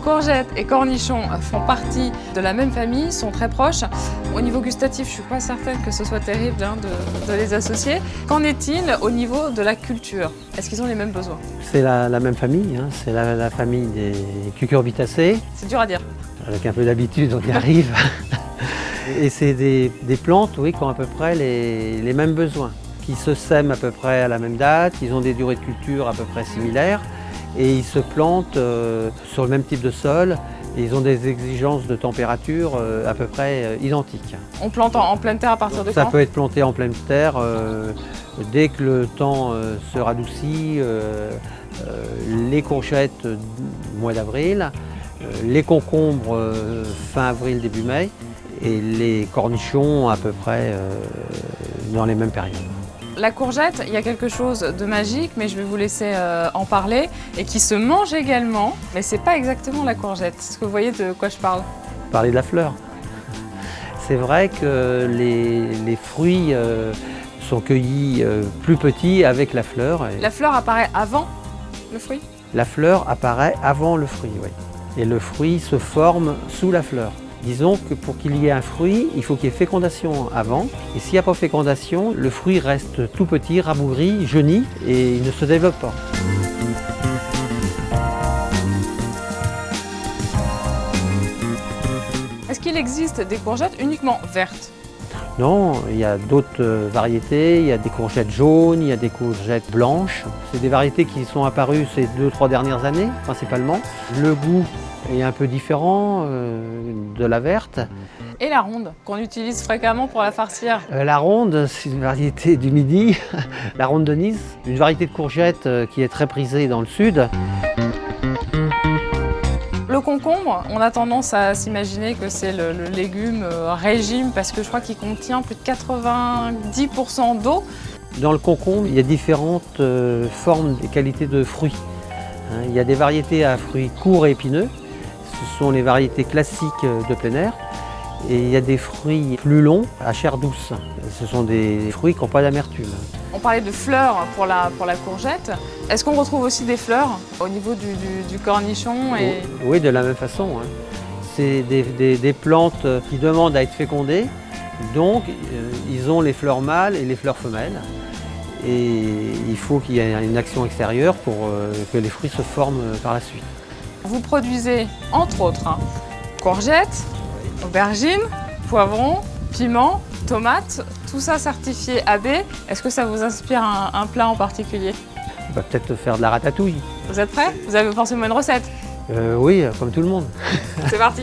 Courgettes et cornichons font partie de la même famille, sont très proches. Au niveau gustatif, je ne suis pas certaine que ce soit terrible de les associer. Qu'en est-il au niveau de la culture? Est-ce qu'ils ont les mêmes besoins? C'est la même famille, hein. C'est la famille des cucurbitacées. C'est dur à dire. Avec un peu d'habitude, on y arrive. Et c'est des plantes, oui, qui ont à peu près les mêmes besoins, qui se sèment à peu près à la même date, ils ont des durées de culture à peu près similaires et ils se plantent sur le même type de sol et ils ont des exigences de température à peu près identiques. On plante en pleine terre à partir de quand? Ça peut être planté en pleine terre dès que le temps se radoucit, les courgettes mois d'avril, les concombres fin avril, début mai, et les cornichons à peu près dans les mêmes périodes. La courgette, il y a quelque chose de magique, mais je vais vous laisser en parler, et qui se mange également, mais c'est pas exactement la courgette. Est-ce que vous voyez de quoi je parle? Parler de la fleur. C'est vrai que les fruits sont cueillis plus petits avec la fleur. La fleur apparaît avant le fruit? La fleur apparaît avant le fruit, oui. Et le fruit se forme sous la fleur. Disons que pour qu'il y ait un fruit, il faut qu'il y ait fécondation avant. Et s'il n'y a pas fécondation, le fruit reste tout petit, rabougri, jauni et il ne se développe pas. Est-ce qu'il existe des courgettes uniquement vertes? Non, il y a d'autres variétés, il y a des courgettes jaunes, il y a des courgettes blanches. C'est des variétés qui sont apparues ces 2-3 dernières années, principalement. Le goût est un peu différent de la verte. Et la ronde, qu'on utilise fréquemment pour la farcir? La ronde, c'est une variété du Midi, la ronde de Nice, une variété de courgettes qui est très prisée dans le sud. Le concombre, on a tendance à s'imaginer que c'est le légume régime parce que je crois qu'il contient plus de 90% d'eau. Dans le concombre, il y a différentes formes et qualités de fruits. Il y a des variétés à fruits courts et épineux, ce sont les variétés classiques de plein air. Et il y a des fruits plus longs à chair douce. Ce sont des fruits qui n'ont pas d'amertume. On parlait de fleurs pour la courgette. Est-ce qu'on retrouve aussi des fleurs au niveau du cornichon Oui, de la même façon. Hein. C'est des plantes qui demandent à être fécondées. Donc, ils ont les fleurs mâles et les fleurs femelles. Et il faut qu'il y ait une action extérieure pour que les fruits se forment par la suite. Vous produisez, entre autres, courgettes, aubergines, poivrons, piments, tomates, tout ça certifié AB. Est-ce que ça vous inspire un plat en particulier? On va peut-être faire de la ratatouille. Vous êtes prêts? Vous avez forcément une recette? Oui, comme tout le monde. C'est parti!